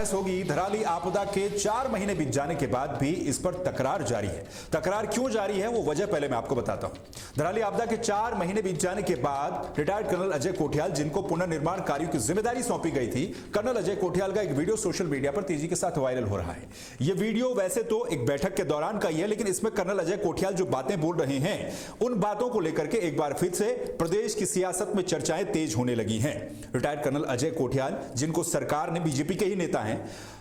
होगी। धराली आपदा के 4 महीने बीत जाने के बाद भी इस पर तकरार जारी है। तकरार क्यों जारी है वो वजह पहले मैं आपको बताता हूं। धराली आपदा के 4 महीने बीत जाने के बाद रिटायर्ड कर्नल अजय कोठियाल, जिनको पुनर्निर्माण कार्यों की जिम्मेदारी सौंपी गई थी, कर्नल अजय कोठियाल का एक वीडियो सोशल मीडिया पर तेजी के साथ वायरल हो रहा है। यह वीडियो वैसे तो एक बैठक के दौरान का ही है, लेकिन इसमें कर्नल अजय कोठियाल जो बातें बोल रहे हैं उन बातों को लेकर के एक बार फिर से प्रदेश की सियासत में चर्चाएं तेज होने लगी हैं। रिटायर्ड कर्नल अजय कोठियाल, जिनको सरकार ने, बीजेपी के ही नेता हैं,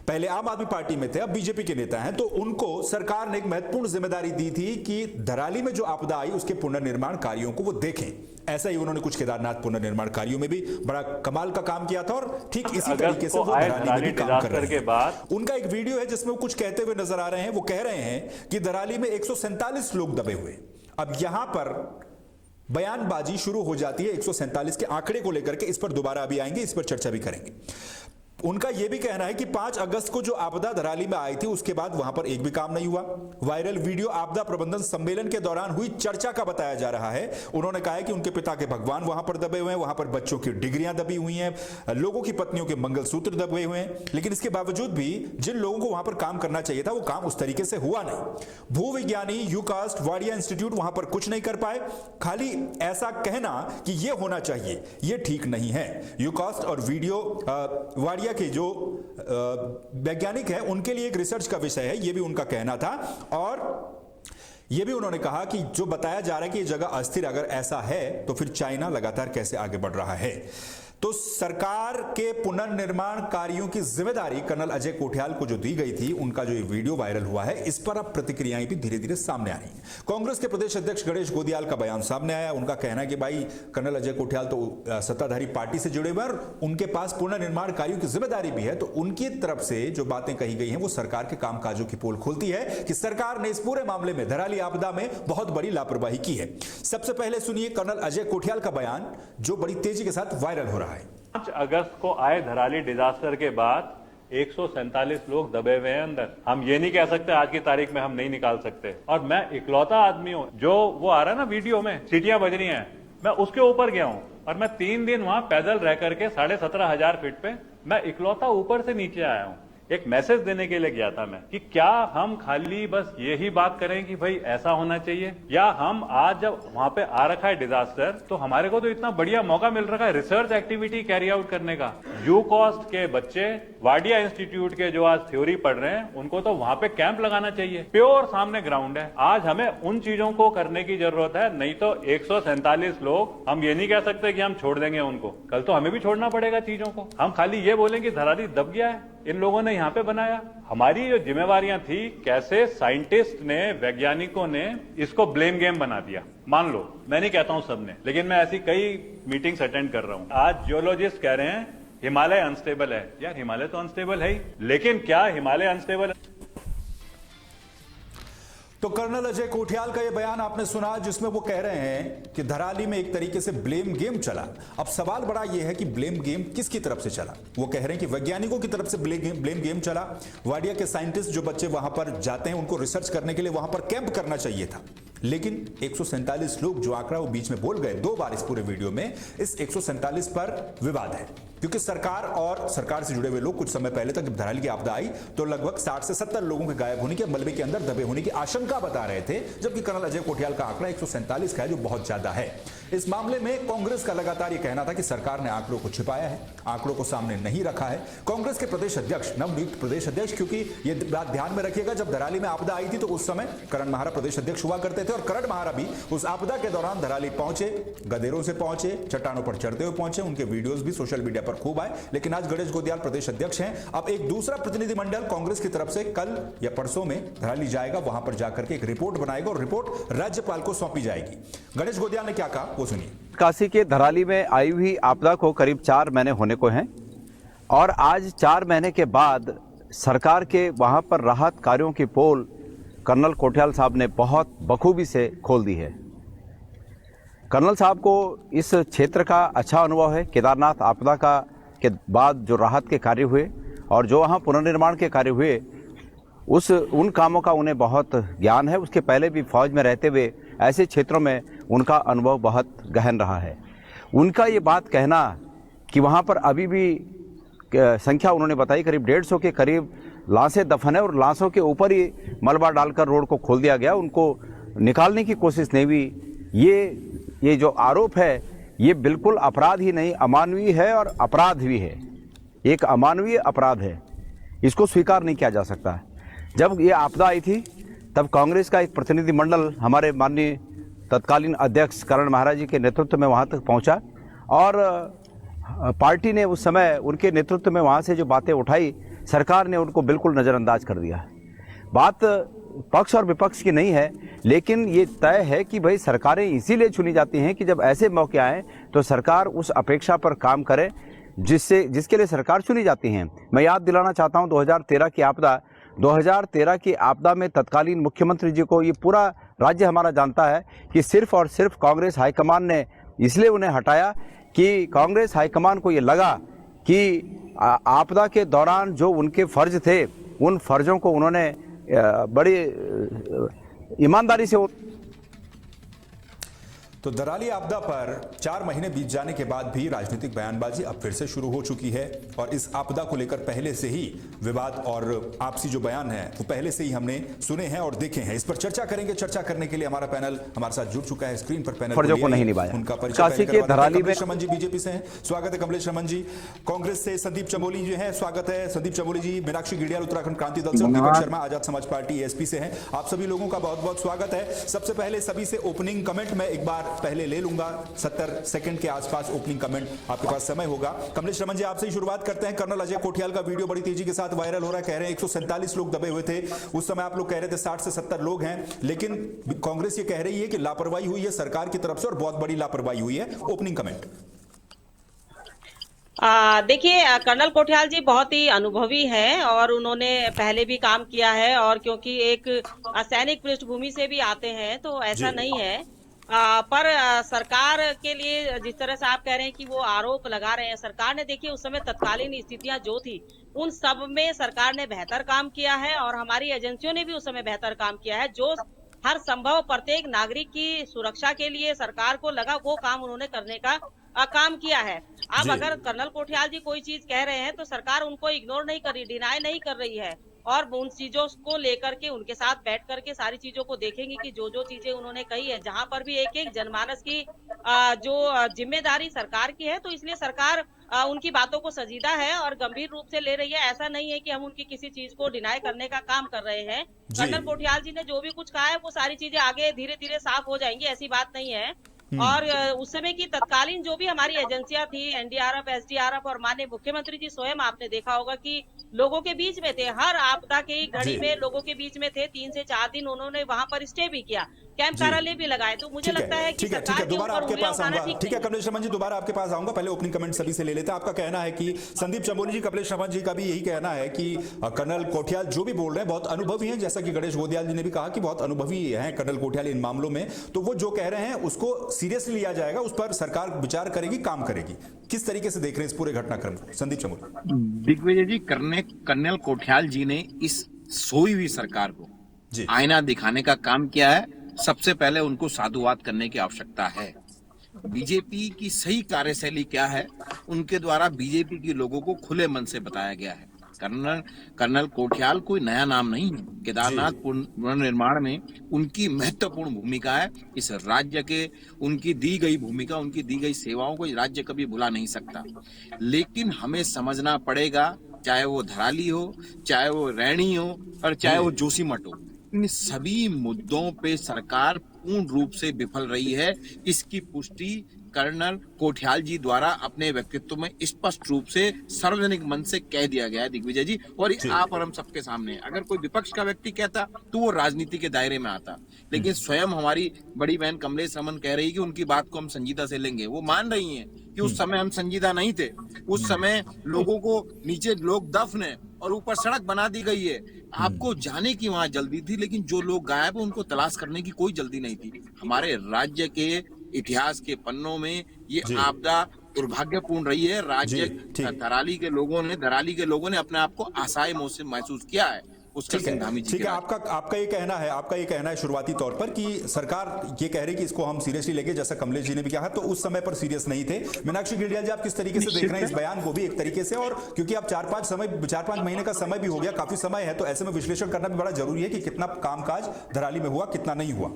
पहले आम आदमी पार्टी में थे, अब बीजेपी के नेता हैं, तो उनको सरकार ने एक महत्वपूर्ण जिम्मेदारी दी थी कि धराली में जो आपदा आई उसके पुनर्निर्माण कार्यों को वो देखें। ऐसा ही उन्होंने कुछ केदारनाथ पुनर्निर्माण कार्यों में भी बड़ा कमाल का काम किया था और ठीक इसी तरीके से वो धराली में भी काम कर रहे हैं। उनका एक वीडियो है जिसमें वो कुछ कहते हुए नजर आ रहे हैं। वो कह रहे हैं कि धराली में 147 लोग दबे हुए। अब यहां पर बयानबाजी शुरू हो जाती है 147 के आंकड़े को लेकर के। इस पर दोबारा अभी आएंगे, इस पर चर्चा भी करेंगे। उनका यह भी कहना है कि 5 अगस्त को जो आपदा धराली में आई थी उसके बाद वहां पर एक भी काम नहीं हुआ। वायरल वीडियो आपदा प्रबंधन सम्मेलन के दौरान हुई चर्चा का बताया जा रहा है। उन्होंने कहा है कि उनके पिता के भगवान वहां पर दबे हुए हैं, वहां पर बच्चों की डिग्रियां दबी हुई हैं, लोगों की पत्नियों के मंगलसूत्र दबे हुए हैं, लेकिन इसके बावजूद भी जिन लोगों को वहां पर काम करना चाहिए था वो काम उस तरीके से हुआ नहीं। भूविज्ञानी यूकास्ट वाडिया इंस्टीट्यूट वहां पर कुछ नहीं कर पाए। खाली ऐसा कहना कि यह होना चाहिए, यह ठीक नहीं है। यूकास्ट और वीडियो वाडिया के जो वैज्ञानिक हैं उनके लिए एक रिसर्च का विषय है, यह भी उनका कहना था। और यह भी उन्होंने कहा कि जो बताया जा रहा है कि यह जगह अस्थिर अगर ऐसा है तो फिर चाइना लगातार कैसे आगे बढ़ रहा है। तो सरकार के पुनर्निर्माण कार्यों की जिम्मेदारी कर्नल अजय कोठियाल को जो दी गई थी, उनका जो ये वीडियो वायरल हुआ है, इस पर अब प्रतिक्रियाएं भी धीरे धीरे सामने आ रही हैं। कांग्रेस के प्रदेश अध्यक्ष गणेश गोदियाल का बयान सामने आया। उनका कहना है कि भाई कर्नल अजय कोठियाल तो सत्ताधारी पार्टी से जुड़े हुए हैं और उनके पास पुनर्निर्माण कार्यों की जिम्मेदारी भी है। तो उनकी तरफ से जो बातें कही गई हैं वो सरकार के कामकाजों की पोल खोलती है कि सरकार ने इस पूरे मामले में, धराली आपदा में, बहुत बड़ी लापरवाही की है। सबसे पहले सुनिए कर्नल अजय कोठियाल का बयान जो बड़ी तेजी के साथ वायरल हो रहा है। 5 अगस्त को आए धराली डिजास्टर के बाद 147 लोग दबे हुए हैं अंदर। हम ये नहीं कह सकते आज की तारीख में हम नहीं निकाल सकते। और मैं इकलौता आदमी हूं जो, वो आ रहा है ना वीडियो में, सीटियां बज रही हैं, मैं उसके ऊपर गया हूं और मैं 3 दिन वहां पैदल रह करके 17,500 फीट पे मैं इकलौता ऊपर से नीचे आया हूं। एक मैसेज देने के लिए गया था मैं कि क्या हम खाली बस यही बात करें कि भाई ऐसा होना चाहिए, या हम आज जब वहां पे आ रखा है डिजास्टर तो हमारे को तो इतना बढ़िया मौका मिल रखा है रिसर्च एक्टिविटी कैरी आउट करने का। यूकॉस्ट के बच्चे, वाडिया इंस्टीट्यूट के जो आज थ्योरी पढ़ रहे हैं, उनको तो वहां पे कैंप लगाना चाहिए। प्योर सामने ग्राउंड है। आज हमें उन चीजों को करने की जरूरत है, नहीं तो 147 लोग, हम ये नहीं कह सकते कि हम छोड़ देंगे उनको, कल तो हमें भी छोड़ना पड़ेगा चीजों को। हम खाली ये बोलें कि धराली दब गया है, इन लोगों ने यहां पे बनाया। हमारी जो जिम्मेवारियां थी, कैसे साइंटिस्ट ने, वैज्ञानिकों ने इसको ब्लेम गेम बना दिया। मान लो, मैं नहीं कहता हूं सबने, लेकिन मैं ऐसी कई मीटिंग्स अटेंड कर रहा हूं। आज जियोलॉजिस्ट कह रहे हैं हिमालय अनस्टेबल है। यार हिमालय तो अनस्टेबल है ही, लेकिन क्या हिमालय अनस्टेबल है? तो कर्नल अजय कोठियाल का यह बयान आपने सुना जिसमें वो कह रहे हैं कि धराली में एक तरीके से ब्लेम गेम चला। अब सवाल बड़ा यह है कि ब्लेम गेम किसकी तरफ से चला। वो कह रहे हैं कि वैज्ञानिकों की तरफ से ब्लेम गेम चला। वाडिया के साइंटिस्ट जो बच्चे वहां पर जाते हैं उनको रिसर्च करने के लिए वहां पर कैंप करना चाहिए था, लेकिन 147 लोग जो आंकड़ा वो बीच में बोल गए 2 बार इस पूरे वीडियो में, इस 147 पर विवाद है। क्योंकि सरकार और सरकार से जुड़े हुए लोग कुछ समय पहले तक जब धराली की आपदा आई तो लगभग 60 से 70 लोगों के गायब होने के, मलबे के अंदर दबे होने की आशंका बता रहे थे, जबकि कर्नल अजय कोठियाल का आंकड़ा 147 का है, जो बहुत ज्यादा है। इस मामले में कांग्रेस का लगातार यह कहना था कि सरकार ने आंकड़ों को छिपाया है, आंकड़ों को सामने नहीं रखा है। कांग्रेस के प्रदेश अध्यक्ष, नवनियुक्त प्रदेश अध्यक्ष, क्योंकि यह बात ध्यान में रखिएगा, जब धराली में आपदा आई थी तो उस समय करण महारा प्रदेश अध्यक्ष हुआ करते थे और करण महारा भी उस आपदा के दौरान धराली पहुंचे, गदेरों से पहुंचे, चट्टानों पर चढ़ते हुए पहुंचे। उनके वीडियोस भी सोशल मीडिया पर खूब आए। लेकिन आज गणेश गोदियाल प्रदेश अध्यक्ष हैं। अब एक दूसरा प्रतिनिधिमंडल कांग्रेस की तरफ से कल या परसों में धराली जाएगा, वहां पर जाकर के एक रिपोर्ट बनाएगा और रिपोर्ट राज्यपाल को सौंपी जाएगी। गणेश गोदियाल ने क्या कहा वो सुनिए। काशी के धराली में आई हुई आपदा को करीब 4 महीने होने को हैं और आज 4 महीने के बाद सरकार के वहां पर राहत कार्यों की पोल कर्नल कोठियाल साहब ने बहुत बखूबी से खोल दी है। कर्नल साहब को इस क्षेत्र का अच्छा अनुभव है। केदारनाथ आपदा का के बाद जो राहत के कार्य हुए और जो वहाँ पुनर्निर्माण के कार्य हुए, उन कामों का उन्हें बहुत ज्ञान है। उसके पहले भी फौज में रहते हुए ऐसे क्षेत्रों में उनका अनुभव बहुत गहन रहा है। उनका ये बात कहना कि वहाँ पर अभी भी संख्या उन्होंने बताई, करीब 150 के करीब लाशें दफन है और लाशों के ऊपर ही मलबा डालकर रोड को खोल दिया गया, उनको निकालने की कोशिश नहीं हुई। ये जो आरोप है ये बिल्कुल अपराध ही नहीं, अमानवीय है और अपराध भी है, एक अमानवीय अपराध है, इसको स्वीकार नहीं किया जा सकता। जब ये आपदा आई थी तब कांग्रेस का एक प्रतिनिधिमंडल हमारे माननीय तत्कालीन अध्यक्ष करण महाराज जी के नेतृत्व में वहाँ तक पहुँचा और पार्टी ने उस समय उनके नेतृत्व में वहाँ से जो बातें उठाई, सरकार ने उनको बिल्कुल नज़रअंदाज कर दिया। बात पक्ष और विपक्ष की नहीं है, लेकिन ये तय है कि भाई सरकारें इसीलिए चुनी जाती हैं कि जब ऐसे मौके आए तो सरकार उस अपेक्षा पर काम करे जिसके लिए सरकार चुनी जाती हैं। मैं याद दिलाना चाहता हूं 2013 की आपदा में तत्कालीन मुख्यमंत्री जी को ये पूरा राज्य हमारा जानता है कि सिर्फ और सिर्फ कांग्रेस हाईकमान ने इसलिए उन्हें हटाया कि कांग्रेस हाईकमान को ये लगा कि आपदा के दौरान जो उनके फर्ज थे उन फर्जों को उन्होंने बड़ी ईमानदारी से। तो दराली आपदा पर 4 महीने बीत जाने के बाद भी राजनीतिक बयानबाजी अब फिर से शुरू हो चुकी है और इस आपदा को लेकर पहले से ही विवाद और आपसी जो बयान है वो पहले से ही हमने सुने हैं और देखे हैं। इस पर चर्चा करेंगे। चर्चा करने के लिए हमारा पैनल हमारे साथ जुड़ चुका है। स्क्रीन पर पैनल फर्जों को नहीं निभाया, उनका काशी के धराली में। रमन जी बीजेपी से हैं, स्वागत है। कमलेश रमन जी कांग्रेस से, संदीप चमोली जी हैं, स्वागत है। संदीप चमोली जी मीनाक्षी गिडियाल उत्तराखंड क्रांति दल से, दीपक शर्मा आजाद समाज पार्टी एएसपी से हैं। आप सभी लोगों का बहुत बहुत स्वागत है। सबसे पहले सभी से ओपनिंग कमेंट मैं एक बार पहले ले लूंगा, 70 सेकंड के आसपास ओपनिंग कमेंट आपके पास समय होगा। कमलेश रमन जी आपसे ही शुरुआत करते हैं। कर्नल अजय कोठियाल का वीडियो बड़ी तेजी के साथ वायरल हो रहा है, कह रहे हैं 147 लोग दबे हुए थे। उस समय आप लोग कह रहे थे 60 से 70 लोग हैं, लेकिन कांग्रेस ये कह रही है कि लापरवाही हुई है सरकार की तरफ से और बहुत बड़ी लापरवाही हुई है। Opening comment. देखिए, कर्नल कोठियाल जी बहुत ही अनुभवी हैं और उन्होंने पहले भी काम किया है और क्योंकि एक सैनिक पृष्ठभूमि से भी आते हैं तो ऐसा नहीं है। पर सरकार के लिए जिस तरह से आप कह रहे हैं कि वो आरोप लगा रहे हैं, सरकार ने देखिए उस समय तत्कालीन स्थितियां जो थी उन सब में सरकार ने बेहतर काम किया है और हमारी एजेंसियों ने भी उस समय बेहतर काम किया है। जो हर संभव प्रत्येक नागरिक की सुरक्षा के लिए सरकार को लगा वो काम उन्होंने करने का काम किया है। अब अगर कर्नल कोठियाल जी कोई चीज कह रहे हैं तो सरकार उनको इग्नोर नहीं कर रही, डिनाई नहीं कर रही है और उन चीजों को लेकर के उनके साथ बैठ करके सारी चीजों को देखेंगे कि जो जो चीजें उन्होंने कही है, जहां पर भी एक एक जनमानस की जो जिम्मेदारी सरकार की है, तो इसलिए सरकार उनकी बातों को संजीदा है और गंभीर रूप से ले रही है। ऐसा नहीं है कि हम उनकी किसी चीज को डिनाई करने का काम कर रहे हैं। कर्नल कोठियाल जी ने जो भी कुछ कहा है वो सारी चीजें आगे धीरे धीरे साफ हो जाएंगी, ऐसी बात नहीं है। और उस समय की तत्कालीन जो भी हमारी एजेंसियां थी, एनडीआरएफ, एसडीआरएफ और माननीय मुख्यमंत्री जी स्वयं आपने देखा होगा कि लोगों के बीच में थे, हर आपदा की घड़ी में लोगों के बीच में थे। 3 से 4 दिन उन्होंने वहां पर स्टे भी किया, कैंप कार्यालय भी लगाए। तो मुझे लगता है कि सरकार के ऊपर उंगलियां उठाना ठीक है। ठीक है कमलेश रमन जी, दोबारा आपके पास आऊंगा, पहले ओपनिंग कमेंट सभी से ले लेते हैं। आपका कहना है कि संदीप चमोली जी, कमलेश रमन जी का भी यही कहना है कि कर्नल कोठियाल जो भी बोल रहे हैं बहुत अनुभवी हैं, जैसा कि गणेश गोदियाल जी ने भी कहा कि बहुत अनुभवी हैं कर्नल कोठियाल इन मामलों में, तो वो जो कह रहे हैं उसको सीरियसली लिया जाएगा, उस पर सरकार विचार करेगी, काम करेगी। किस तरीके से देख रहे हैं इस पूरे घटनाक्रम को संदीप चमोली? दिग्विजय जी, कर्नल कोठियाल जी ने इस सोई हुई सरकार को आईना दिखाने का काम किया है। सबसे पहले उनको साधुवाद करने की आवश्यकता है। बीजेपी की सही कार्यशैली क्या है, उनके द्वारा बीजेपी के लोगों को खुले मन से बताया गया है। कर्नल कोठियाल कोई नया नाम नहीं है। केदारनाथ पुनर्निर्माण में उनकी महत्वपूर्ण भूमिका है। इस राज्य के उनकी दी गई भूमिका, उनकी दी गई सेवाओं को राज्य कभी भुला नहीं सकता। लेकिन हमें समझना पड़ेगा, चाहे वो धराली हो, चाहे वो रैणी हो और चाहे वो जोशीमठ हो, इन सभी मुद्दों पे सरकार पूर्ण रूप से विफल रही है। इसकी पुष्टि कर्नल कोठियाल जी द्वारा अपने व्यक्तित्व में स्पष्ट रूप से सार्वजनिक मंच से कह दिया गया है दिग्विजय जी, और आप और हम सबके सामने। अगर कोई विपक्ष का व्यक्ति कहता तो वो राजनीति के दायरे में आता, लेकिन स्वयं हमारी बड़ी बहन कमलेश रमन कह रही कि उनकी बात को हम संजीदा से लेंगे। वो मान रही हैं कि उस समय हम संजीदा नहीं थे। उस समय लोगों को नीचे लोग दफन है और ऊपर सड़क बना दी गई है। आपको जाने की वहां जल्दी थी, लेकिन जो लोग गायब है उनको तलाश करने की कोई जल्दी नहीं थी। हमारे राज्य के इतिहास के पन्नों में ये आपदा दुर्भाग्यपूर्ण रही है। राज्य धराली के लोगों ने अपने आप को असहाय महसूस किया है। पुष्कर सिंह धामी जी ठीक है, आपका ये कहना है शुरुआती तौर पर कि सरकार ये कह रही कि इसको हम सीरियसली लेंगे, जैसा कमलेश जी ने भी कहा, तो उस समय पर सीरियस नहीं थे। मीनाक्षी गिल्डियाल जी, आप किस तरीके से देख रहे हैं इस बयान को भी एक तरीके से, और क्योंकि आप 4-5 महीने का समय भी हो गया, काफी समय है, तो ऐसे में विश्लेषण करना भी बड़ा जरूरी है कि कितना कामकाज धराली में हुआ, कितना नहीं हुआ।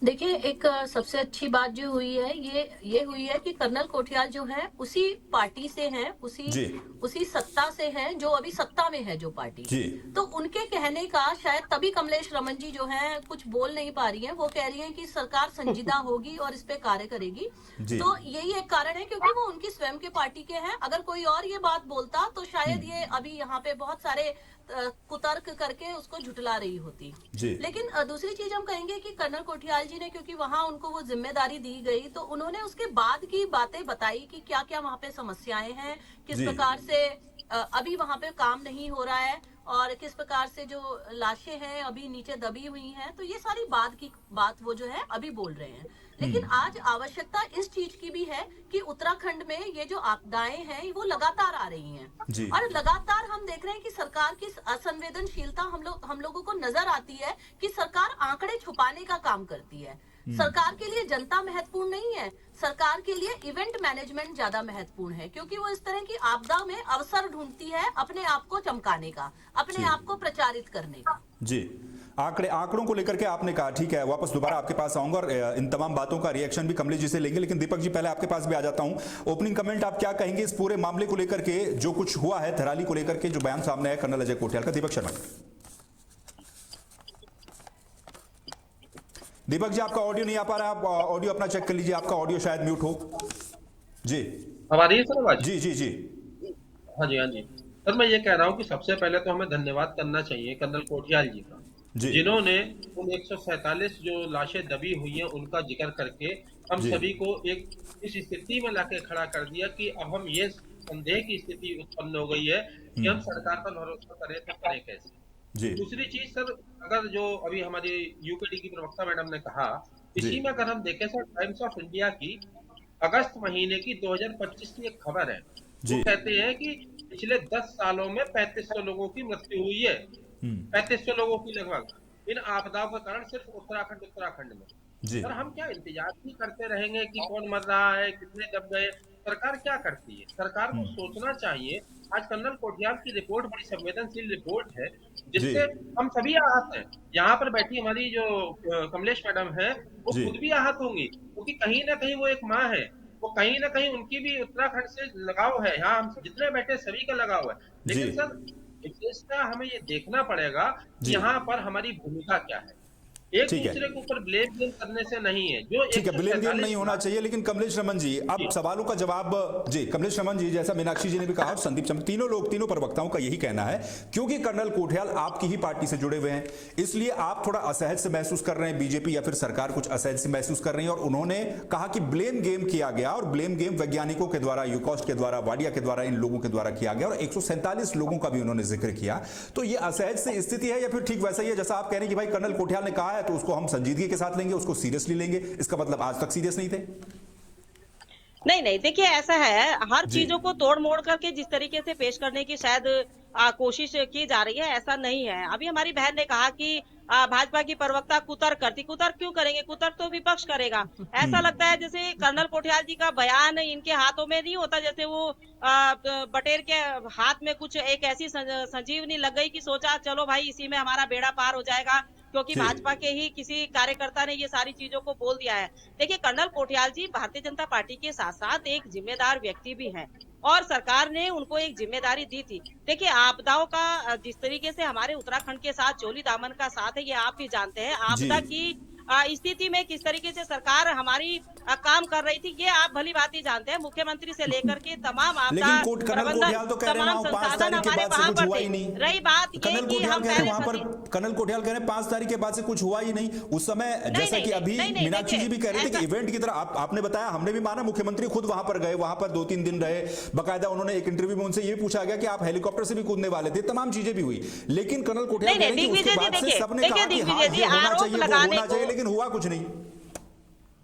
देखिए, एक सबसे अच्छी बात जो हुई है ये हुई है कि कर्नल कोठियाल जो है उसी पार्टी से हैं, उसी सत्ता से हैं जो अभी सत्ता में है जो पार्टी। तो उनके कहने का शायद तभी कमलेश रमन जी जो हैं कुछ बोल नहीं पा रही हैं। वो कह रही हैं कि सरकार संजीदा होगी और इस पे कार्य करेगी। तो यही एक कारण है, क्योंकि वो उनकी स्वयं के पार्टी के हैं। अगर कोई और ये बात बोलता तो शायद ये अभी यहाँ पे बहुत सारे कुतर्क करके उसको झुटला रही होती। लेकिन दूसरी चीज हम कहेंगे कि कर्नल कोठियाल जी ने, क्योंकि वहां उनको वो जिम्मेदारी दी गई, तो उन्होंने उसके बाद की बातें बताई कि क्या क्या वहां पे समस्याएं हैं, किस प्रकार से अभी वहां पे काम नहीं हो रहा है और किस प्रकार से जो लाशें हैं अभी नीचे दबी हुई हैं। तो ये सारी बात वो जो है अभी बोल रहे हैं। लेकिन आज आवश्यकता इस चीज की भी है कि उत्तराखंड में ये जो आपदाएं हैं वो लगातार आ रही हैं और लगातार हम देख रहे हैं कि सरकार की असंवेदनशीलता हम लोगों को नजर आती है कि सरकार आंकड़े छुपाने का काम करती है। सरकार के लिए जनता महत्वपूर्ण नहीं है, सरकार के लिए इवेंट मैनेजमेंट ज्यादा महत्वपूर्ण है, क्योंकि वो इस तरह की आपदा में अवसर ढूंढती है अपने आप को चमकाने का, अपने आप को प्रचारित करने का। जी, आंकड़ों को लेकर के आपने कहा, ठीक है, वापस दोबारा आपके पास आऊंगा और इन तमाम बातों का रिएक्शन भी कमलेश जी से लेंगे, लेकिन दीपक जी पहले आपके पास भी आ जाता हूं। ओपनिंग कमेंट आप क्या कहेंगे इस पूरे मामले को लेकर के, जो कुछ हुआ है धराली को लेकर के, जो बयान सामने आया कर्नल अजय कोठियाल का? दीपक शर्मा। दीपक जी, आपका ऑडियो नहीं आ पा रहा है, आप ऑडियो अपना चेक कर लीजिए, आपका ऑडियो शायद म्यूट हो। जी, हमारी है सर आवाज? जी जी जी, हाँ जी, हाँ जी सर। मैं ये कह रहा हूँ कि सबसे पहले तो हमें धन्यवाद करना चाहिए कर्नल कोठियाल जी का, जिन्होंने उन 147 जो लाशें दबी हुई हैं उनका जिक्र करके हम सभी को एक इस स्थिति में लाके खड़ा कर दिया कि अब हम ये संदेह की स्थिति उत्पन्न हो गई है कि हम सरकार पर भरोसा करें तो करें कैसे। दूसरी चीज सर, अगर जो अभी हमारी यूकेडी की प्रवक्ता मैडम ने कहा, इसी में अगर हम देखें सर, टाइम्स ऑफ इंडिया की अगस्त महीने की 2025 की एक खबर है। वो कहते हैं कि पिछले 10 सालों में 3500 लोगों की मृत्यु हुई है, 3500 लोगों की लगभग, इन आपदाओं के कारण सिर्फ उत्तराखंड में। सर, हम क्या इंतजार ही करते रहेंगे कि कौन मर रहा है, कितने दब गए? सरकार क्या करती है? सरकार को सोचना चाहिए। आज कर्नल कोठियाल की रिपोर्ट बड़ी संवेदनशील रिपोर्ट है, जिससे हम सभी आहत हैं। यहाँ पर बैठी हमारी जो कमलेश मैडम है, वो खुद भी आहत होंगी, क्योंकि कहीं ना कहीं वो एक माँ है, वो कहीं ना कहीं उनकी भी उत्तराखंड से लगाव है। यहाँ हम जितने बैठे सभी का लगाव है। लेकिन सर, विशेषता हमें ये देखना पड़ेगा कि यहाँ पर हमारी भूमिका क्या है। एक दूसरे के ऊपर ब्लेम करने से नहीं है, जो ठीक है, ब्लेम गेम नहीं होना चाहिए। लेकिन कमलेश रमन जी, अब सवालों का जवाब जी, कमलेश रमन जी, जैसा मीनाक्षी जी ने भी कहा और संदीप चंद, तीनों प्रवक्ताओं का यही कहना है, क्योंकि कर्नल कोठियाल आपकी ही पार्टी से जुड़े हुए हैं, इसलिए आप थोड़ा असहज से महसूस कर रहे हैं, बीजेपी या फिर सरकार कुछ असहज से महसूस कर रही है। और उन्होंने कहा कि ब्लेम गेम किया गया, और ब्लेम गेम वैज्ञानिकों के द्वारा, यूकॉस्ट के द्वारा, वाडिया के द्वारा, इन लोगों के द्वारा किया गया, और 147 लोगों का भी उन्होंने जिक्र किया। तो ये असहज से स्थिति है या फिर ठीक वैसा ही है जैसा आप कह रहे हैं कि भाई कर्नल कोठियाल ने कहा है तो उसको हम संजीदगी के साथ लेंगे, उसको सीरियसली लेंगे? इसका मतलब आज तक सीरियस नहीं थे? नहीं, देखिए ऐसा है, हर चीजों को तोड़ मोड़ करके जिस तरीके से पेश करने की शायद कोशिश की जा रही है, ऐसा नहीं है। अभी हमारी बहन ने कहा कि भाजपा की प्रवक्ता कुतर्क करती। कुतर्क क्यों करेंगे? कुतर्क तो विपक्ष करेगा। ऐसा लगता है जैसे कर्नल कोठियाल जी का बयान इनके हाथों में नहीं होता, जैसे वो बटेर के हाथ में कुछ एक ऐसी संजीवनी लग गई कि सोचा चलो भाई इसी में हमारा बेड़ा पार हो जाएगा, क्योंकि भाजपा के ही किसी कार्यकर्ता ने ये सारी चीजों को बोल दिया है। देखिए, कर्नल कोठियाल जी भारतीय जनता पार्टी के साथ साथ एक जिम्मेदार व्यक्ति भी हैं, और सरकार ने उनको एक जिम्मेदारी दी थी। देखिए, आपदाओं का जिस तरीके से हमारे उत्तराखंड के साथ चोली दामन का साथ है, ये आप भी जानते हैं। आपदा की स्थिति में किस तरीके से सरकार हमारी काम कर रही थी, ये आप भली बात ही जानते हैं। मुख्यमंत्री से लेकर के तमाम आपदा प्रबंधन, तमाम संसाधन हमारे वहां पर थे। रही बात ये कि हम कर्नल कोठियाल कह रहे हैं 5 तारीख के बाद से कुछ हुआ ही नहीं। उस समय जैसा कि अभी मीनाक्षी जी भी कह रहे थे कि इवेंट की तरह आपने बताया, हमने भी माना, मुख्यमंत्री खुद वहां पर गए, वहां पर 2-3 दिन रहे, बकायदा उन्होंने एक इंटरव्यू में उनसे ये पूछा गया कि आप हेलीकॉप्टर से भी कूदने वाले थे, तमाम चीजें भी हुई। लेकिन कर्नल कोठियाल कह रहे हैं कि उसके बाद से सबने कहा कि हाँ, ये होना चाहिए, वो होना चाहिए, लेकिन हुआ कुछ नहीं।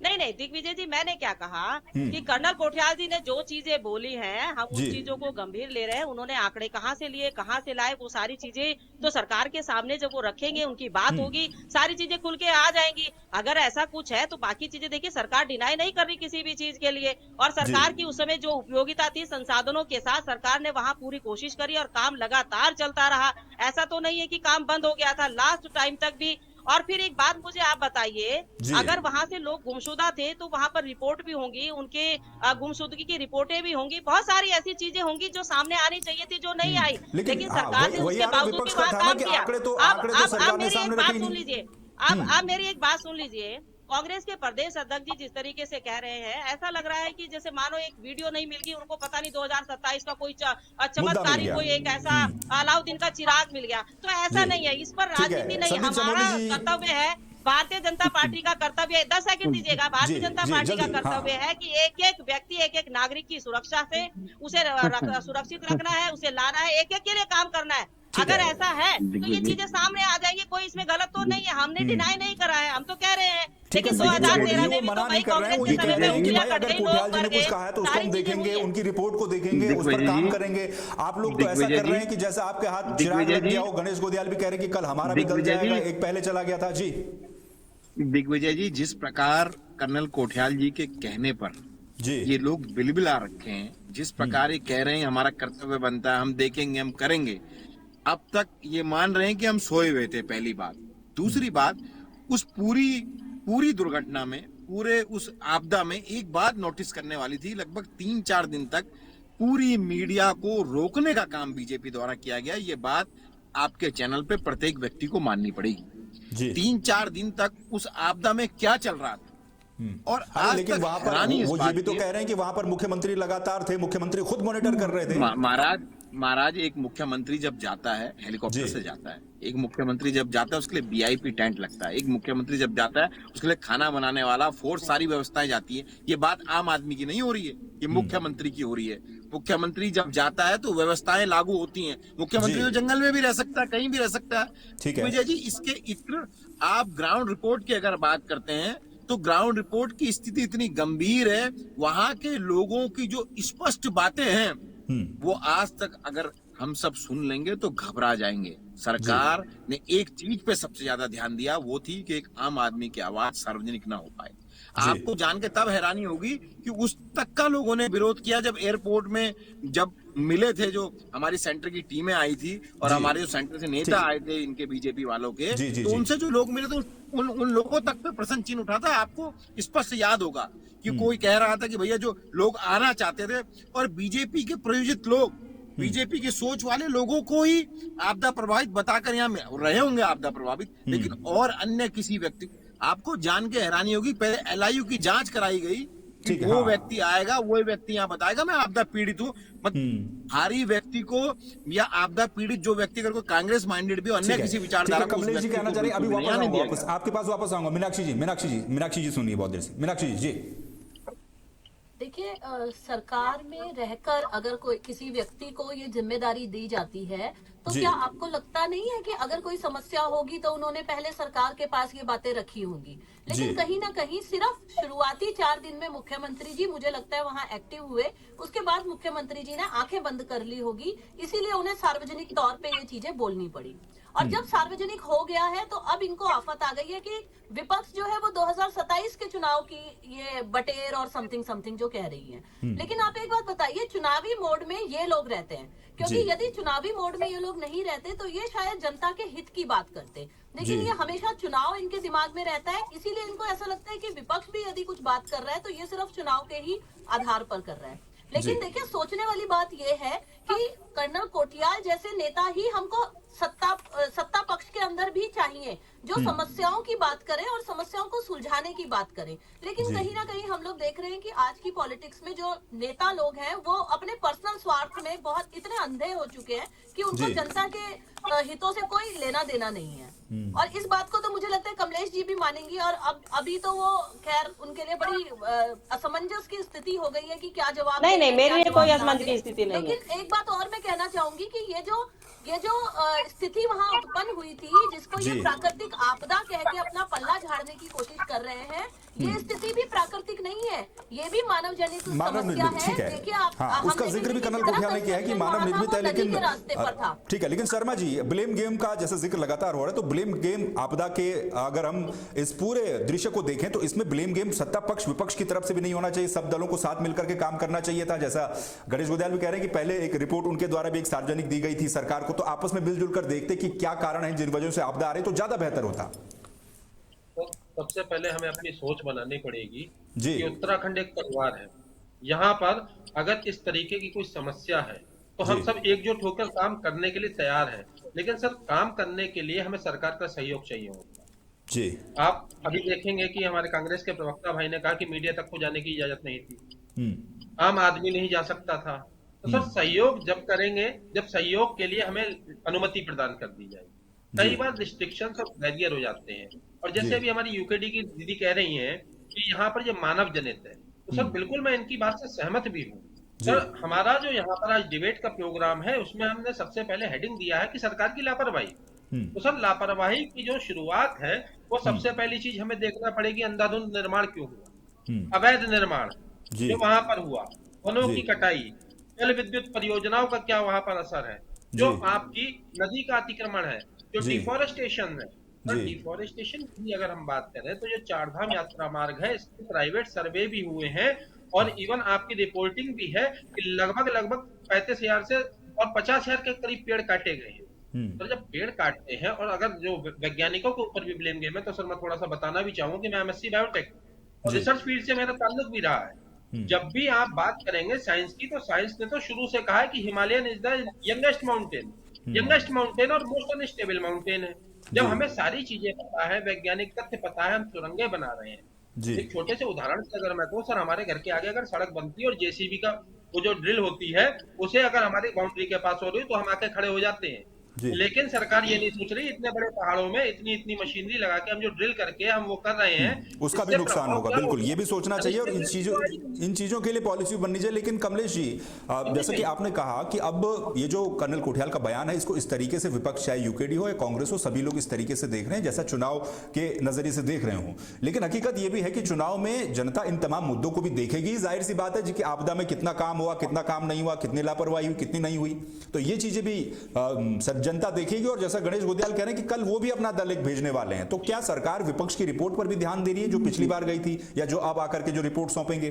नहीं दिग्विजय जी, मैंने क्या कहा कि कर्नल कोठियाल जी ने जो चीजें बोली हैं, हम उन चीजों को गंभीर ले रहे हैं। उन्होंने आंकड़े कहाँ से लिए, कहाँ से लाए, वो सारी चीजें तो सरकार के सामने जब वो रखेंगे, उनकी बात होगी, सारी चीजें खुल के आ जाएंगी। अगर ऐसा कुछ है तो बाकी चीजें देखिए, सरकार डिनाई नहीं कर रही किसी भी चीज के लिए, और सरकार की उस समय जो उपयोगिता थी संसाधनों के साथ, सरकार ने वहां पूरी कोशिश करी और काम लगातार चलता रहा। ऐसा तो नहीं है कि काम बंद हो गया था, लास्ट टाइम तक भी। और फिर एक बात मुझे आप बताइए, अगर वहां से लोग गुमशुदा थे तो वहां पर रिपोर्ट भी होंगी, उनके गुमशुदगी की रिपोर्टें भी होंगी, बहुत सारी ऐसी चीजें होंगी जो सामने आनी चाहिए थी, जो नहीं आई। लेकिन सरकार ने उसके बावजूद भी वहां काम किया। अब मेरी एक बात सुन लीजिए, अब मेरी एक बात सुन लीजिए। कांग्रेस के प्रदेश अध्यक्ष जी जिस तरीके से कह रहे हैं, ऐसा लग रहा है कि जैसे मानो एक वीडियो नहीं मिल गई उनको, पता नहीं 2027 का कोई चमत्कारी कोई एक ऐसा अलाउद्दीन का चिराग मिल गया। तो ऐसा नहीं है, इस पर राजनीति नहीं, हमारा कर्तव्य है, भारतीय जनता पार्टी का कर्तव्य है, 10 सेकंड दीजिएगा, भारतीय जनता पार्टी का कर्तव्य है कि एक एक व्यक्ति, एक एक नागरिक की सुरक्षा से उसे सुरक्षित रखना है, उसे लाना है, एक एक के लिए काम करना है। अगर ऐसा है तो ये चीजें सामने आ जाएंगी, कोई इसमें गलत तो नहीं है, हमने डिनाई नहीं करा है, हम तो कह रहे हैं। लेकिन 2013 में भी तो भाई कांग्रेस के समय में उंगलियां कट गई, लोग मर गए, सारी चीजें हुई हैं। उनकी रिपोर्ट को देखेंगे, उस पर काम करेंगे। आप लोग तो ऐसा कर रहे हैं कि जैसा आपके हाथ चिराग लग गया हो। गणेश गोदियाल भी कह रहे हैं कि कल हमारा भी गल जाएगा, एक पहले चला गया था। जी दिग्विजय जी, जिस प्रकार कर्नल कोठियाल जी के कहने पर ये लोग बिलबिला रखे हैं, जिस प्रकार ये कह रहे हैं हमारा कर्तव्य बनता है, हम देखेंगे, हम करेंगे, अब तक ये मान रहे हैं कि हम सोए हुए थे, पहली बात। दूसरी बात, उस पूरी दुर्घटना में, पूरे उस आपदा में एक बात नोटिस करने वाली थी, लगभग 3-4 दिन तक पूरी मीडिया को रोकने का काम बीजेपी द्वारा किया गया। ये बात आपके चैनल पे प्रत्येक व्यक्ति को माननी पड़ेगी। 3-4 दिन तक उस आपदा में क्या चल रहा था, और आज लेकिन तक वहां पर वो ये भी तो कह रहे हैं कि वहां पर मुख्यमंत्री लगातार थे, मुख्यमंत्री खुद मॉनिटर कर रहे थे। महाराज एक मुख्यमंत्री जब जाता है, हेलीकॉप्टर से जाता है, एक मुख्यमंत्री जब जाता है उसके लिए वीआईपी टेंट लगता है, एक मुख्यमंत्री जब जाता है उसके लिए खाना बनाने वाला फोर्स, सारी व्यवस्थाएं जाती है। ये बात आम आदमी की नहीं हो रही है, ये मुख्यमंत्री की हो रही है। मुख्यमंत्री जब जाता है तो व्यवस्थाएं लागू होती हैं। मुख्यमंत्री तो जंगल में भी रह सकता है, कहीं भी रह सकता है। विजय जी, इसके इत्र आप ग्राउंड रिपोर्ट की अगर बात करते हैं तो ग्राउंड रिपोर्ट की स्थिति इतनी गंभीर है, वहां के लोगों की जो स्पष्ट बातें हैं वो आज तक अगर हम सब सुन लेंगे तो घबरा जाएंगे। सरकार ने एक चीज पे सबसे ज्यादा ध्यान दिया, वो थी कि एक आम आदमी की आवाज सार्वजनिक ना हो पाए। आपको जान के तब हैरानी होगी कि उस तक का लोगों ने विरोध किया जब एयरपोर्ट में जब मिले थे, जो हमारी सेंटर की टीमें आई थी और हमारे जो सेंटर से नेता आए थे इनके बीजेपी वालों के, तो उनसे जो लोग मिले थे उन लोगों तक पे प्रश्न चिन्ह उठा था। आपको स्पष्ट याद होगा कि कोई कह रहा था कि भैया जो लोग आना चाहते थे, और बीजेपी के प्रयोजित लोग, बीजेपी की सोच वाले लोगों को ही आपदा प्रभावित बताकर यहाँ रहे होंगे आपदा प्रभावित, लेकिन और अन्य किसी व्यक्ति, आपको जान के हैरानी होगी, पहले एलआईयू की जांच कराई गई कि वो व्यक्ति आएगा, वो व्यक्ति यहाँ बताएगा मैं आपदा पीड़ित हूँ। भारी व्यक्ति को या आपदा पीड़ित जो व्यक्ति अगर कोई कांग्रेस माइंडेड भी अन्य किसी विचारधारा को, कमलेश जी कहना चाह रहे हैं, अभी वापस आपके पास वापस आऊंगा। मीनाक्षी जी सुनिए बहुत देर से। मीनाक्षी जी देखिए, सरकार में रहकर अगर कोई किसी व्यक्ति को ये जिम्मेदारी दी जाती है तो क्या आपको लगता नहीं है कि अगर कोई समस्या होगी तो उन्होंने पहले सरकार के पास ये बातें रखी होंगी? लेकिन कहीं ना कहीं सिर्फ शुरुआती 4 दिन में मुख्यमंत्री जी, मुझे लगता है, वहां एक्टिव हुए, उसके बाद मुख्यमंत्री जी ने आंखें बंद कर ली होगी, इसीलिए उन्हें सार्वजनिक तौर पे ये चीजें बोलनी पड़ी। और जब सार्वजनिक हो गया है तो अब इनको आफत आ गई है कि विपक्ष जो है वो 2027 के चुनाव की ये बटेर और समथिंग जो कह रही है। लेकिन आप एक बात बताइए, चुनावी मोड में ये लोग रहते हैं, क्योंकि यदि चुनावी मोड में ये लोग नहीं रहते तो ये शायद जनता के हित की बात करते, लेकिन ये हमेशा चुनाव इनके दिमाग में रहता है, इसीलिए इनको ऐसा लगता है कि विपक्ष भी यदि कुछ बात कर रहा है तो ये सिर्फ चुनाव के ही आधार पर कर रहा है। लेकिन देखिए, सोचने वाली बात यह है कि कर्नल कोठियाल जैसे नेता ही हमको सत्ता पक्ष के अंदर भी चाहिए, जो समस्याओं की बात करें और समस्याओं को सुलझाने की बात करें। लेकिन कहीं ना कहीं हम लोग देख रहे हैं कि आज की पॉलिटिक्स में जो नेता लोग हैं वो अपने पर्सनल स्वार्थ में बहुत इतने अंधे हो चुके हैं कि उनको जनता के हितों से कोई लेना देना नहीं है। और इस बात को तो मुझे लगता है कमलेश जी भी मानेंगी। और अब अभी तो वो खैर उनके लिए बड़ी असमंजस की स्थिति हो गई है कि क्या जवाब नहीं नहीं, मेरे लिए कोई असमंजस की स्थिति नहीं है। लेकिन एक बात और मैं कहना चाहूंगी कि ये जो स्थिति वहां उत्पन्न हुई थी, जिसको ये प्राकृतिक आपदा कह के अपना पल्ला झाड़ने की कोशिश कर रहे हैं, ये स्थिति भी प्राकृतिक नहीं है, ये भी मानव जनित समस्या है। देखिए आप, उसका जिक्र भी कर्नल कोठियाल ने किया है कि मानव निर्मित है, लेकिन रास्ते पर था। ठीक है, लेकिन शर्मा जी, ब्लेम गेम का जैसे जिक्र लगातार हो रहा है, तो ब्लेम गेम आपदा के अगर हम इस पूरे दृश्य को देखें तो इसमें ब्लेम गेम सत्ता पक्ष विपक्ष की तरफ से भी नहीं होना चाहिए, सब दलों को साथ मिलकर के काम करना चाहिए था। जैसा गणेश गोदयाल भी कह रहे हैं कि पहले एक रिपोर्ट उनके द्वारा भी एक सार्वजनिक दी गई थी सरकार को, तो आपस में मिलजुल कर देखते कि क्या कारण है जिन वजहों से आपदा आ रही तो ज्यादा बेहतर होता। तो सबसे पहले हमें अपनी सोच बनानी पड़ेगी जी। कि उत्तराखंड एक परिवार है। यहाँ पर अगर इस तरीके की कोई समस्या है तो हम सब एकजुट होकर काम करने के लिए तैयार हैं, लेकिन सर काम करने के लिए हमें सरकार का सहयोग चाहिए होगा जी। आप अभी देखेंगे कि हमारे कांग्रेस के प्रवक्ता भाई ने कहा कि मीडिया तक को जाने की इजाजत नहीं थी, आम आदमी नहीं जा सकता था। तो सर सहयोग जब करेंगे, जब सहयोग के लिए हमें अनुमति प्रदान कर दी जाएगी। कई बार रिस्ट्रिक्शन और बैरियर हो जाते हैं, और जैसे अभी हमारी यूकेडी की दीदी कह रही हैं कि यहाँ पर ये मानव जनित है, तो सर बिल्कुल मैं इनकी बात से सहमत भी हूँ। सर हमारा जो यहाँ पर आज डिबेट का प्रोग्राम है उसमें हमने सबसे पहले हेडिंग दिया है कि सरकार की लापरवाही। तो सर लापरवाही की जो शुरुआत है वो सबसे पहली चीज हमें देखना पड़ेगी, अंधाधुंध निर्माण क्यों हुआ, अवैध निर्माण जो वहां पर हुआ, वनों की कटाई, जल विद्युत परियोजनाओं का क्या वहां पर असर है, जो आपकी नदी का अतिक्रमण है, जो डिफॉरेस्टेशन है। डिफॉरेस्टेशन की अगर हम बात करें तो जो चारधाम यात्रा मार्ग है इसके प्राइवेट सर्वे भी हुए हैं, और इवन आपकी रिपोर्टिंग भी है कि लगभग 35,000 से और 50,000 के करीब पेड़ काटे गए हैं। तो जब पेड़ काटते हैं, और अगर जो वैज्ञानिकों के ऊपर भी ब्लेम गेम है, तो सर मैं थोड़ा सा बताना भी चाहूंगा कि मैं एमएससी बायोटेक और रिसर्च फील्ड से मेरा ताल्लुक भी रहा है। जब भी आप बात करेंगे साइंस की, तो साइंस ने तो शुरू से कहा है कि Himalayan is the youngest mountain और मोस्ट अनस्टेबल माउंटेन है। जब हमें सारी चीजें पता है, वैज्ञानिक तथ्य पता है, हम सुरंगें बना रहे हैं। एक छोटे से उदाहरण से अगर मैं कहूँ, सर हमारे घर के आगे अगर सड़क बनती है और जेसीबी का वो जो ड्रिल होती है उसे अगर हमारी बाउंड्री के पास हो रही है तो हम आके खड़े हो जाते हैं। लेकिन सरकार ये नहीं सोच रही इतने बड़े पहाड़ों में इतनी मशीनरी लगा के हम जो ड्रिल करके हम वो कर रहे हैं उसका भी नुकसान होगा। बिल्कुल, ये भी सोचना चाहिए और इन चीजों के लिए पॉलिसी बननी चाहिए। लेकिन कमलेश जी, जैसा कि आपने कहा कि अब ये जो कर्नल कोठियाल का बयान है, इसको इस तरीके से विपक्ष चाहे यूकेडी हो या कांग्रेस हो, सभी लोग इस तरीके से देख रहे हैं जैसा चुनाव के नजरिए से देख रहे हो। लेकिन हकीकत ये भी है कि चुनाव में जनता इन तमाम मुद्दों को भी देखेगी। जाहिर सी बात है जी कि आपदा में कितना काम हुआ, कितना काम नहीं हुआ, कितनी लापरवाही हुई, कितनी नहीं हुई, तो ये चीजें भी जनता देखेगी। और जैसा गणेश गोदयाल कह रहे हैं कि कल वो भी अपना दल एक भेजने वाले हैं, तो क्या सरकार विपक्ष की रिपोर्ट पर भी ध्यान दे रही है जो पिछली बार गई थी, या जो अब आकर के जो रिपोर्ट सौंपेंगे?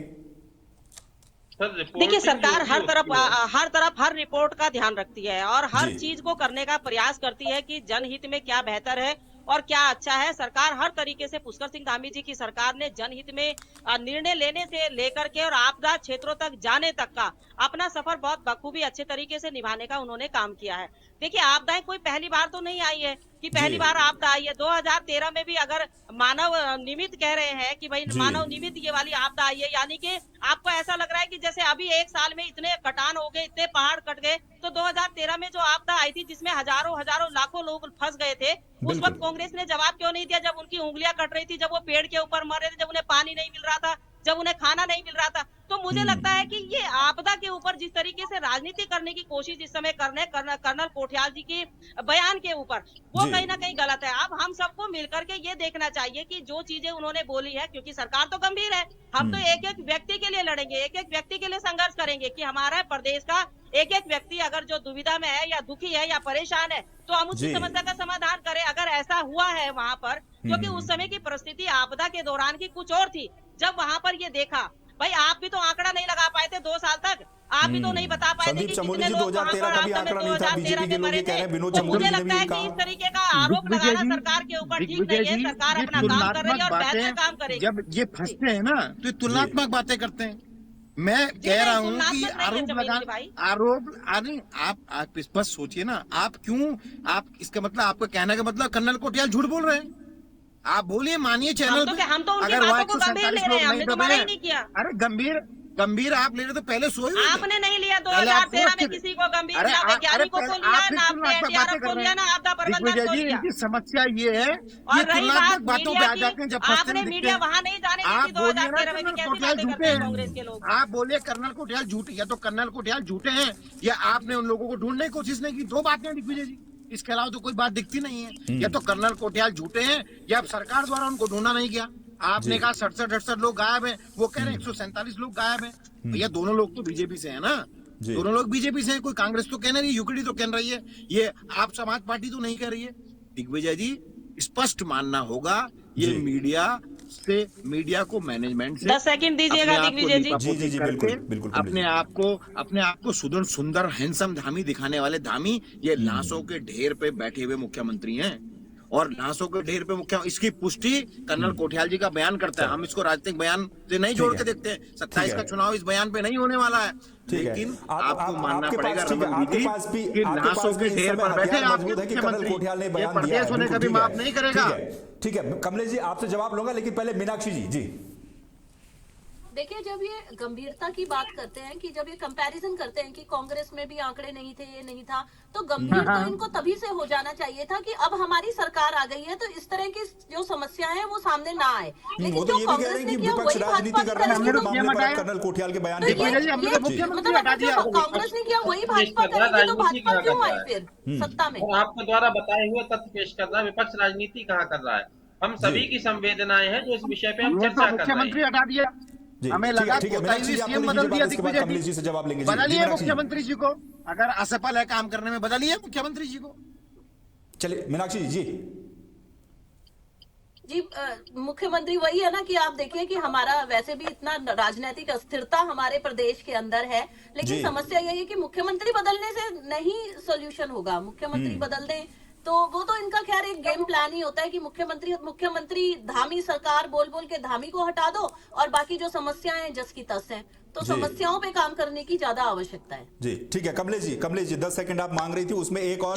देखिए, सरकार हर तरफ हर रिपोर्ट का ध्यान रखती है और हर चीज को करने का प्रयास करती है कि जनहित में क्या बेहतर है और क्या अच्छा है। सरकार हर तरीके से, पुष्कर सिंह धामी जी की सरकार ने जनहित में निर्णय लेने से लेकर के और आपदा क्षेत्रों तक जाने तक का अपना सफर बहुत बखूबी अच्छे तरीके से निभाने का उन्होंने काम किया है। देखिए, आपदाएं कोई पहली बार तो नहीं आई है कि पहली बार आपदा आई है। 2013 में भी अगर मानव निमित्त कह रहे हैं कि भाई मानव निमित्त ये वाली आपदा आई है, यानी कि आपको ऐसा लग रहा है कि जैसे अभी एक साल में इतने कटान हो गए, इतने पहाड़ कट गए, तो 2013 में जो आपदा आई थी जिसमें हजारों लाखों लोग फंस गए थे, उस वक्त कांग्रेस ने जवाब क्यों नहीं दिया? जब उनकी उंगलियां कट रही थी, जब वो पेड़ के ऊपर मर रहे थे, जब उन्हें पानी नहीं मिल रहा था, जब उन्हें खाना नहीं मिल रहा था। तो मुझे लगता है कि ये आपदा के ऊपर जिस तरीके से राजनीति करने की कोशिश इस समय कर्नल कोठियाल जी के बयान के ऊपर, वो कहीं ना कहीं गलत है। अब हम सबको मिलकर के ये देखना चाहिए कि जो चीजें उन्होंने बोली है, क्योंकि सरकार तो गंभीर है, हम तो एक एक व्यक्ति के लिए लड़ेंगे, एक एक व्यक्ति के लिए संघर्ष करेंगे कि हमारा प्रदेश का एक एक व्यक्ति अगर जो दुविधा में है या दुखी है या परेशान है, तो हम उसकी समस्या का समाधान करें। अगर ऐसा हुआ है वहां पर, क्योंकि उस समय की परिस्थिति आपदा के दौरान की कुछ और थी, जब वहां पर ये देखा, भाई आप भी तो आंकड़ा नहीं लगा पाए थे 2 साल तक, आप भी तो नहीं बता पाए थे कि कितने लोग वहां पर आपदा में 2013 में मरे थे। तो मुझे लगता है कि इस तरीके का आरोप लगाना सरकार के ऊपर ठीक नहीं है। सरकार अपना काम कर रही है और बेहतर काम करेगी। जब ये फंसते हैं ना तो तुलनात्मक बातें करते हैं। मैं कह रहा हूँ कि आप बस सोचिए ना, आप इसका मतलब, आपका कहने का मतलब कर्नल कोठियाल झूठ बोल रहे हैं। आप बोलिए, मानिए चैनल पे, हम तो उनकी बातों को गंभीर ले रहे हैं, हमने तो मना ही नहीं किया। अरे गंभीर, गंभीर आप ले रहे तो पहले सोए हुए थे। आपने नहीं लिया पहले आप 2013 में सोच किसी को गंभीर, अरे ना वैज्ञानिकों को लिया, आप ना आपने एनडीआरएफ को लिया, ना आपदा प्रबंधन को दिग्विजय जी, लिया। इनकी समस्या ये है, और ये रही तुलनात्मक बात बातों पे मीडिया आ जाते हैं की, जब फंसते आपने हुए मीडिया दिखते हैं। वहां नहीं जाने दी आप थी बोलिए ना 2013 में, कर्नल कैसी कोठियाल बातें झूठे करते हैं कांग्रेस के हैं, लोग। आप बोलिए कर्नल कोठियाल झूठे, या तो कर्नल कोठियाल झूठे हैं या आपने उन लोगों को ढूंढने की कोशिश नहीं की। दो बातें हैं दिग्विजय जी, इसके अलावा तो कोई बात दिखती नहीं है। या तो कर्नल कोठियाल झूठे हैं या सरकार द्वारा उनको ढूंढा नहीं गया। आपने कहा 67-68 लोग गायब हैं, वो कह रहे हैं 147 लोग गायब हैं। भैया दोनों लोग तो बीजेपी से है ना, दोनों लोग बीजेपी से हैं। कोई कांग्रेस तो कह नहीं रही, यूकेडी तो कह रही है, ये आप समाज पार्टी तो नहीं कह रही है। दिग्विजय जी, स्पष्ट मानना होगा ये मीडिया को मैनेजमेंट से 10 सेकंड दीजिएगा दिग्विजय जी। जी बिल्कुल अपने आप को सुंदर हैंडसम धामी दिखाने वाले धामी ये लाशों के ढेर पे बैठे हुए मुख्यमंत्री हैं। और लाशों के ढेर पे इसकी पुष्टि कर्नल कोठियाल जी का बयान करता है। हम इसको राजनीतिक बयान से नहीं जोड़ के देखते हैं। 27 का चुनाव इस बयान पे नहीं होने वाला है, लेकिन आपको मानना पड़ेगा रमन दीदी कि लाशों के ढेर पर बैठे आपके मुख्यमंत्री, ये प्रदेश होने का भी माफ नहीं करेगा। ठीक है कमलेश जी, आपसे जवाब लूंगा, लेकिन पहले मीनाक्षी जी। देखिए, जब ये गंभीरता की बात करते हैं, कि जब ये कंपैरिजन करते हैं कि कांग्रेस में भी आंकड़े नहीं थे, ये नहीं था, तो गंभीर तो इनको तभी से हो जाना चाहिए था कि अब हमारी सरकार आ गई है तो इस तरह की जो समस्या है वो सामने ना आए। लेकिन जो कांग्रेस ने किया वही भाजपा कर्नल कोठियाल के बयान कांग्रेस ने किया वही भाजपा करेगी, तो भाजपा क्यों आई फिर सत्ता में? आपके द्वारा बताए हुए तथ्य पेश कर रहा है, विपक्ष राजनीति कहाँ कर रहा है? हम सभी की संवेदनाएं हैं जो इस विषय पे हम चर्चा कर रहे हैं। मुख्यमंत्री हटा दिया, हमें लगा सीएम बदल दिया दिग्विजय जी से जवाब लेंगे। बदलिए मुख्यमंत्री जी को, अगर असफल है काम करने में बदलिए मुख्यमंत्री जी को। चलिए मीनाक्षी जी। जी मुख्यमंत्री वही है ना कि आप देखिए कि हमारा वैसे भी इतना राजनीतिक अस्थिरता हमारे प्रदेश के अंदर है, लेकिन समस्या यही है कि मुख्यमंत्री बदलने से नहीं सोल्यूशन होगा। मुख्यमंत्री बदल दें तो वो तो इनका खैर एक गेम प्लान ही होता है कि मुख्यमंत्री धामी सरकार बोल बोल के धामी को हटा दो और बाकी जो समस्याएं हैं जस की तस हैं, तो समस्याओं पे काम करने की ज्यादा आवश्यकता है। जी ठीक है कमलेश जी 10 सेकंड आप मांग रही थी, उसमें एक और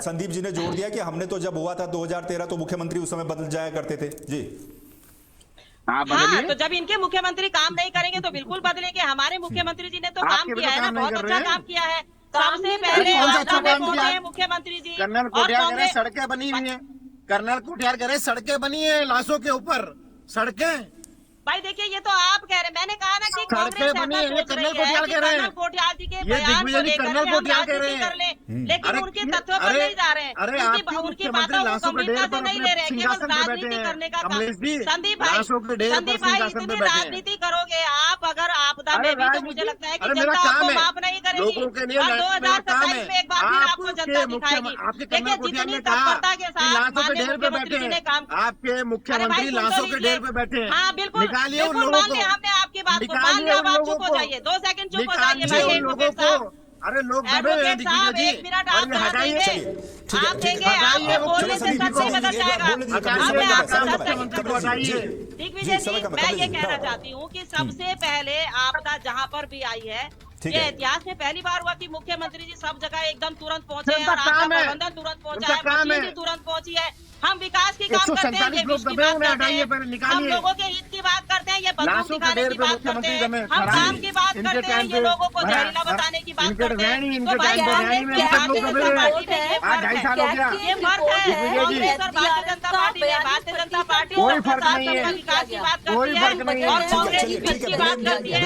संदीप जी ने जोड़ दिया कि हमने तो जब हुआ था 2013 तो मुख्यमंत्री उस समय बदल जाया करते थे। जी हाँ, तो जब इनके मुख्यमंत्री काम नहीं करेंगे तो बिल्कुल बदलेंगे। हमारे मुख्यमंत्री जी ने तो काम किया है ना, बहुत अच्छा काम किया है। सबसे पहले मुख्यमंत्री जी कर्नल कोठियाल कह रहे सड़कें बनी हुई हैं, कर्नल कोठियाल कह रहे सड़कें बनी है लाशों के ऊपर सड़कें। भाई देखिए ये तो आप कह रहे हैं, मैंने कहा ना कि कांग्रेस कर्नल कोठियाल कह रहे हैं, कोठियाल जी के ये दिग्विजय जी कर्नल कोठियाल कह रहे हैं, लेकिन उनके तथ्यों पर नहीं जा रहे हैं। अरे उनकी बातों को गंभीरता से नहीं ले रहे, केवल राजनीति करने का काम। संदीप भाई इतनी राजनीति करोगे आप, अगर आपदा में भी, तो मुझे लगता है कि जनता आपको माफ नहीं करेगी। और 2027 में एक बार फिर आपको जनता दिखाएगी। देखिए जितनी तत्परता के साथ माननीय मुख्यमंत्री जी ने काम, आपके मुख्यमंत्री लाशों के ढेर पे बैठे हैं। हाँ बिल्कुल, निकालिए उन लोगों को, हमने आपकी बात को मान लिया, आप चुप हो जाइए, 2 सेकंड चुप हो जाइए भाई। एडवोकेट साहब, अरे लोग दबे हैं दिग्विजय जी, एक मिनट आप हटाइए, आप देंगे, आपको बोलने से सच नहीं बदल जाएगा। दिग्विजय जी मैं ये कहना चाहती हूँ कि सबसे पहले आपदा जहाँ पर भी आई है, ये इतिहास में पहली बार हुआ कि मुख्यमंत्री जी सब जगह एकदम तुरंत पहुंचे हैं और आपका प्रबंधन तुरंत पहुंचा है, मशीन भी तुरंत पहुंची है। हम विकास की काम करते हैं, ये विश्व की बात करते हैं, हम लोगों के हित की बात करते हैं, ये बंदूक दिखाने की बात करते हैं, हम काम की बात करते हैं, ये लोगों को जहरीला बताने की बात करते हैं। तो भाई भारतीय जनता पार्टी में ये फर्क है, कांग्रेस और भारतीय जनता पार्टी में, भारतीय जनता पार्टी विकास की बात करती है और कांग्रेस विपक्ष की बात करती है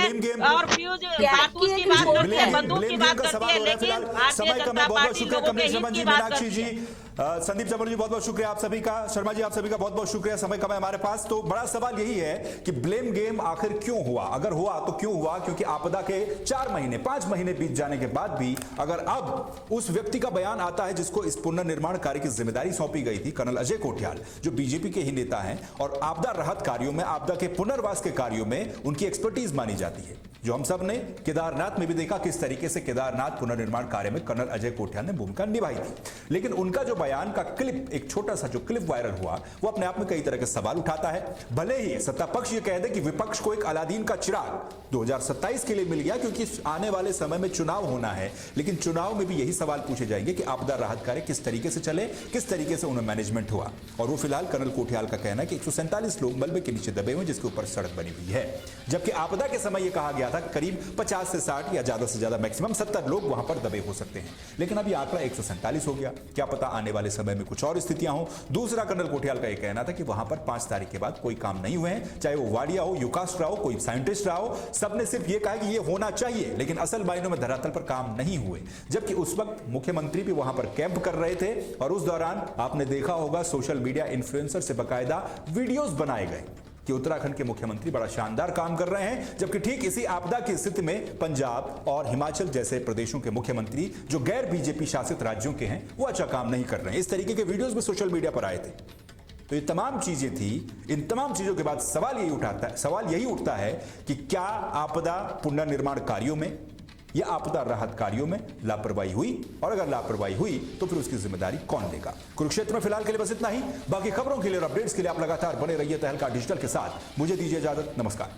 और फ्यूज कारतूस की बात करती है, बंदूक की बात करती है, लेकिन भारतीय जनता पार्टी लोगों के हित की बात करती है। संदीप चमोली जी बहुत बहुत शुक्रिया आप सभी का, शर्मा जी आप सभी का बहुत बहुत शुक्रिया, समय कम है हमारे पास। तो बड़ा सवाल यही है कि ब्लेम गेम आखिर क्यों हुआ, अगर हुआ तो क्यों हुआ? क्योंकि आपदा के 4 महीने 5 महीने बीत जाने के बाद भी अगर अब उस व्यक्ति का बयान आता है जिसको इस पुनर्निर्माण कार्य की जिम्मेदारी सौंपी गई थी, कर्नल अजय कोठियाल, जो बीजेपी के ही नेता हैं और आपदा राहत कार्यों में, आपदा के पुनर्वास के कार्यों में उनकी एक्सपर्टीज मानी जाती है, जो हम सब ने केदारनाथ में भी देखा किस तरीके से केदारनाथ पुनर्निर्माण कार्य में कर्नल अजय कोठियाल ने भूमिका निभाई थी। लेकिन उनका जो बयान का क्लिप, एक छोटा सा जो क्लिप वायरल हुआ, वो अपने आप में कई तरह के सवाल उठाता है। भले ही सत्ता पक्ष ये कह दे कि विपक्ष को एक अलादीन का चिराग 2027 के लिए मिल गया क्योंकि आने वाले समय में चुनाव होना है, लेकिन चुनाव में भी यही सवाल पूछे जाएंगे कि आपदा राहत कार्य किस तरीके से चले, किस तरीके से उन्हें मैनेजमेंट हुआ। और वो फिलहाल कर्नल कोठियाल का कहना है कि 147 लोग मलबे के नीचे दबे हुए जिसके ऊपर सड़क बनी हुई है, जबकि आपदा के समय यह कहा गया था करीब 50 से 60 या ज्यादा से ज्यादा मैक्सिमम 70 लोग वहां पर दबे हो सकते हैं। लेकिन अब यह आंकड़ा 147 हो गया। क्या पता आने वाले समय में कुछ और स्थितियां हो। दूसरा, कर्नल कोठियाल का यह कहना था कि वहां पर 5 तारीख के बाद कोई काम नहीं हुए हैं, चाहे वो वाडिया हो, यूकास्ट रहा हो, कोई साइंटिस्ट रहा हो, सबने सिर्फ यह कहा कि यह होना चाहिए, लेकिन असल मायनों में धरातल पर काम नहीं हुए। जबकि उस वक्त मुख्यमंत्री भी वहां पर कैंप कर रहे थे और उस दौरान आपने देखा होगा सोशल मीडिया इन्फ्लुएंसर से बकायदा वीडियोस बनाए गए कि उत्तराखंड के मुख्यमंत्री बड़ा शानदार काम कर रहे हैं, जबकि ठीक इसी आपदा की स्थिति में पंजाब और हिमाचल जैसे प्रदेशों के मुख्यमंत्री जो गैर बीजेपी शासित राज्यों के हैं वो अच्छा काम नहीं कर रहे हैं। इस तरीके के वीडियोस भी सोशल मीडिया पर आए थे। तो ये तमाम चीजें थी। इन तमाम चीजों के बाद सवाल यही उठता है कि क्या आपदा पुनर्निर्माण कार्यों में या आपदा राहत कार्यों में लापरवाही हुई, और अगर लापरवाही हुई तो फिर उसकी जिम्मेदारी कौन लेगा। कुरुक्षेत्र में फिलहाल के लिए बस इतना ही। बाकी खबरों के लिए और अपडेट्स के लिए आप लगातार बने रहिए तहलका डिजिटल के साथ। मुझे दीजिए इजाजत, नमस्कार।